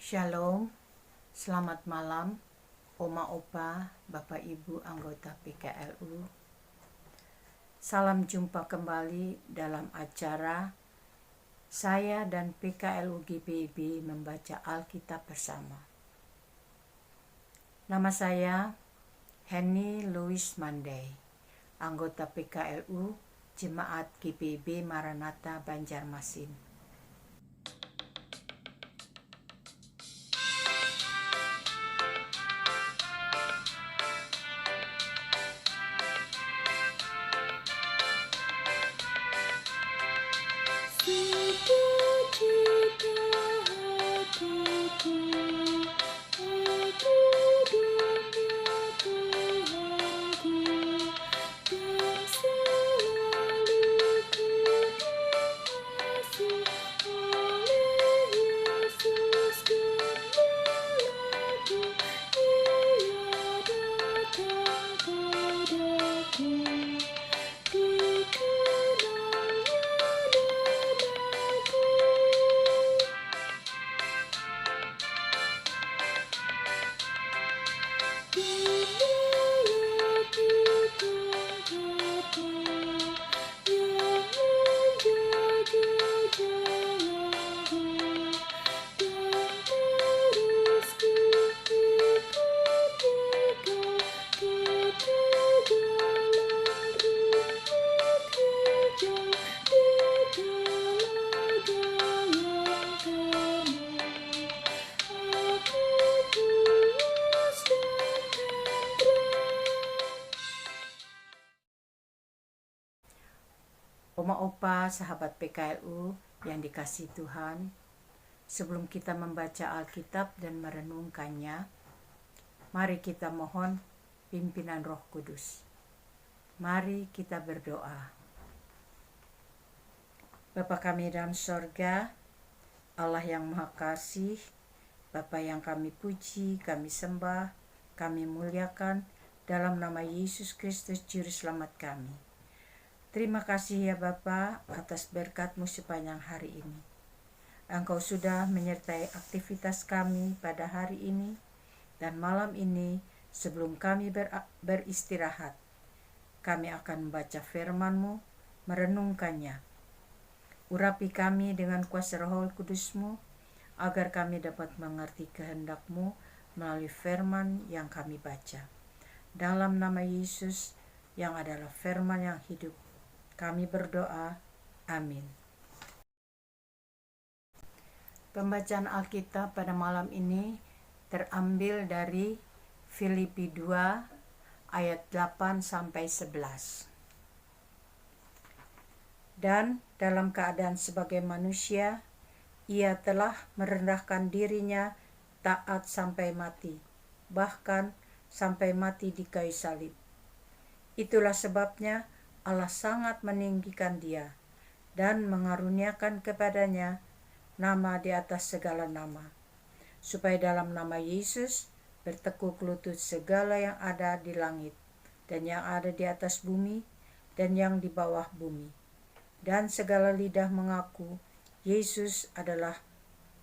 Shalom, selamat malam, Oma Opa, Bapak Ibu anggota PKLU. Salam jumpa kembali dalam acara saya dan PKLU GBIB membaca Alkitab bersama. Nama saya Henny Louis Mandai, anggota PKLU Jemaat GBIB Maranatha Banjarmasin. Oma Opa, sahabat PKLU yang dikasihi Tuhan, sebelum kita membaca Alkitab dan merenungkannya, mari kita mohon pimpinan Roh Kudus. Mari kita berdoa. Bapa kami dalam sorga, Allah yang Maha Kasih, Bapa yang kami puji, kami sembah, kami muliakan dalam nama Yesus Kristus Juru Selamat kami. Terima kasih ya Bapa atas berkat-Mu sepanjang hari ini. Engkau sudah menyertai aktivitas kami pada hari ini dan malam ini sebelum kami beristirahat. Kami akan membaca firman-Mu, merenungkannya. Urapi kami dengan kuasa Roh Kudus-Mu agar kami dapat mengerti kehendak-Mu melalui firman yang kami baca. Dalam nama Yesus yang adalah firman yang hidup, kami berdoa, amin. Pembacaan Alkitab pada malam ini terambil dari Filipi 2 ayat 8-11. Dan dalam keadaan sebagai manusia, ia telah merendahkan dirinya taat sampai mati, bahkan sampai mati di kayu salib. Itulah sebabnya Allah sangat meninggikan dia dan mengaruniakan kepadanya nama di atas segala nama, supaya dalam nama Yesus bertekuk lutut segala yang ada di langit dan yang ada di atas bumi dan yang di bawah bumi, dan segala lidah mengaku Yesus adalah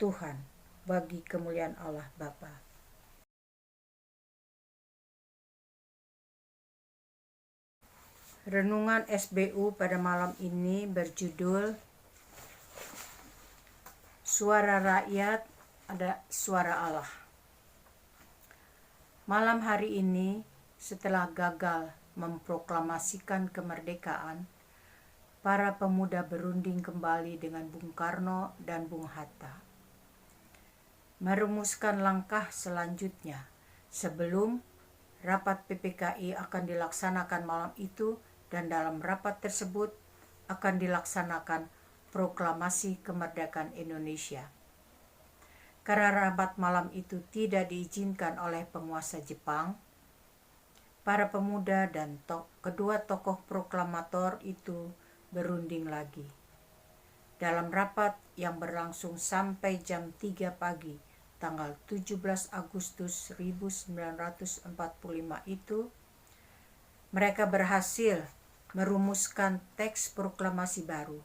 Tuhan bagi kemuliaan Allah Bapa. Renungan SBU pada malam ini berjudul Suara Rakyat ada Suara Allah. Malam hari ini, setelah gagal memproklamasikan kemerdekaan, para pemuda berunding kembali dengan Bung Karno dan Bung Hatta, merumuskan langkah selanjutnya sebelum rapat PPKI akan dilaksanakan malam itu. Dan dalam rapat tersebut akan dilaksanakan proklamasi kemerdekaan Indonesia. Karena rapat malam itu tidak diizinkan oleh penguasa Jepang, para pemuda dan kedua tokoh proklamator itu berunding lagi. Dalam rapat yang berlangsung sampai jam 3 pagi tanggal 17 Agustus 1945 itu, mereka berhasil merumuskan teks proklamasi baru.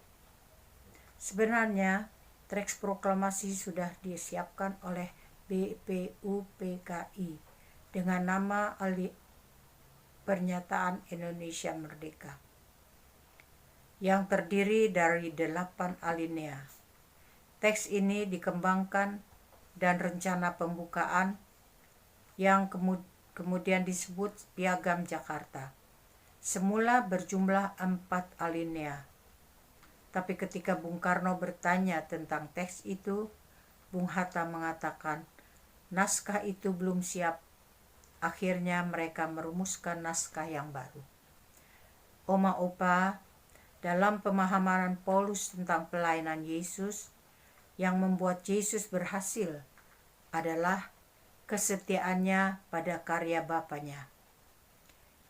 Sebenarnya teks proklamasi sudah disiapkan oleh BPUPKI dengan nama Pernyataan Indonesia Merdeka, yang terdiri dari 8 alinea. Teks ini dikembangkan dan rencana pembukaan yang kemudian disebut Piagam Jakarta. Semula berjumlah 4 alinea. Tapi ketika Bung Karno bertanya tentang teks itu, Bung Hatta mengatakan naskah itu belum siap. Akhirnya mereka merumuskan naskah yang baru. Oma Opa, dalam pemahaman Paulus tentang pelayanan Yesus, yang membuat Yesus berhasil adalah kesetiaannya pada karya Bapanya.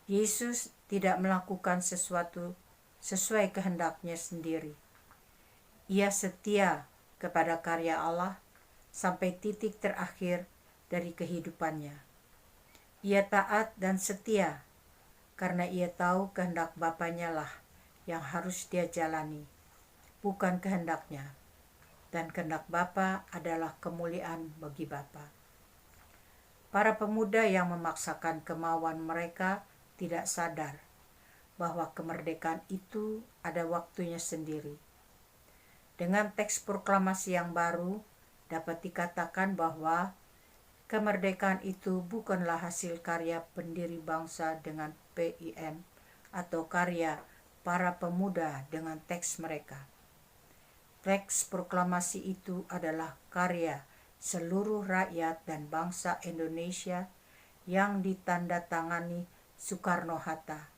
Yesus tidak melakukan sesuatu sesuai kehendaknya sendiri. Ia setia kepada karya Allah sampai titik terakhir dari kehidupannya. Ia taat dan setia karena ia tahu kehendak Bapanya lah yang harus dia jalani, bukan kehendaknya. Dan kehendak Bapa adalah kemuliaan bagi Bapa. Para pemuda yang memaksakan kemauan mereka tidak sadar bahwa kemerdekaan itu ada waktunya sendiri. Dengan teks proklamasi yang baru, dapat dikatakan bahwa kemerdekaan itu bukanlah hasil karya pendiri bangsa dengan PIM atau karya para pemuda dengan teks mereka. Teks proklamasi itu adalah karya seluruh rakyat dan bangsa Indonesia yang ditandatangani Soekarno-Hatta.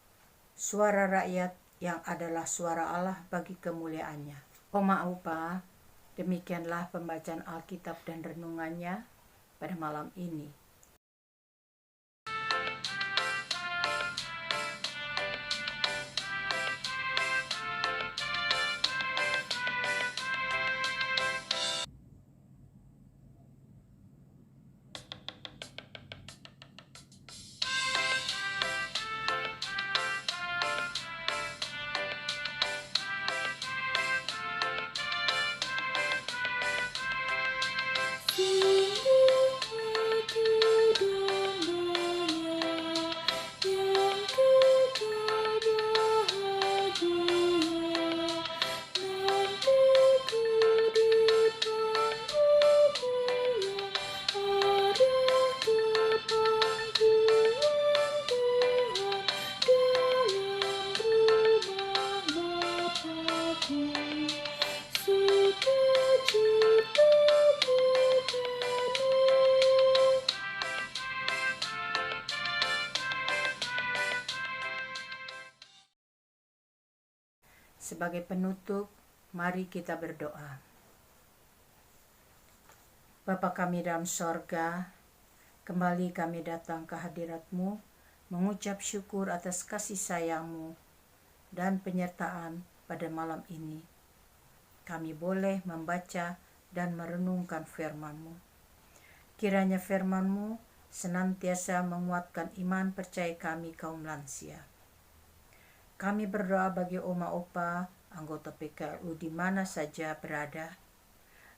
Suara rakyat yang adalah suara Allah bagi kemuliaannya. Oma Opa, demikianlah pembacaan Alkitab dan renungannya pada malam ini. Sebagai penutup, mari kita berdoa. Bapa kami dalam sorga, kembali kami datang ke hadirat-Mu, mengucap syukur atas kasih sayang-Mu dan penyertaan pada malam ini. Kami boleh membaca dan merenungkan firman-Mu. Kiranya firman-Mu senantiasa menguatkan iman percaya kami kaum lansia. Kami berdoa bagi Oma Opa, anggota PKLU di mana saja berada.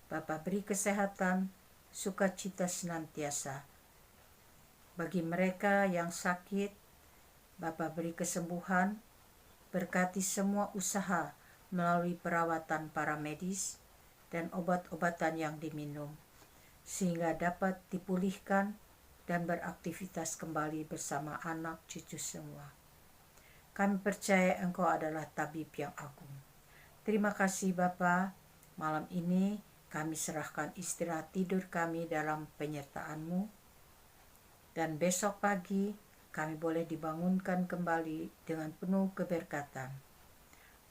Bapa beri kesehatan, sukacita senantiasa. Bagi mereka yang sakit, Bapa beri kesembuhan, berkati semua usaha melalui perawatan para medis dan obat-obatan yang diminum, sehingga dapat dipulihkan dan beraktivitas kembali bersama anak cucu semua. Kami percaya Engkau adalah tabib yang agung. Terima kasih Bapa, malam ini kami serahkan istirahat tidur kami dalam penyertaan-Mu. Dan besok pagi kami boleh dibangunkan kembali dengan penuh keberkatan.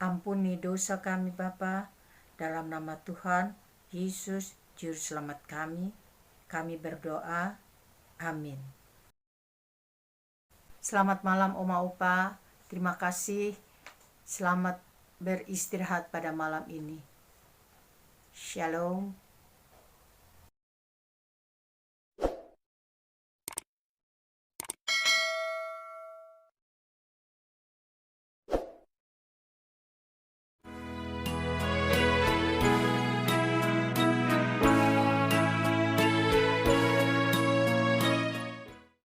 Ampuni dosa kami Bapa, dalam nama Tuhan Yesus Juru Selamat kami berdoa. Amin. Selamat malam Oma Opa. Terima kasih, selamat beristirahat pada malam ini. Shalom.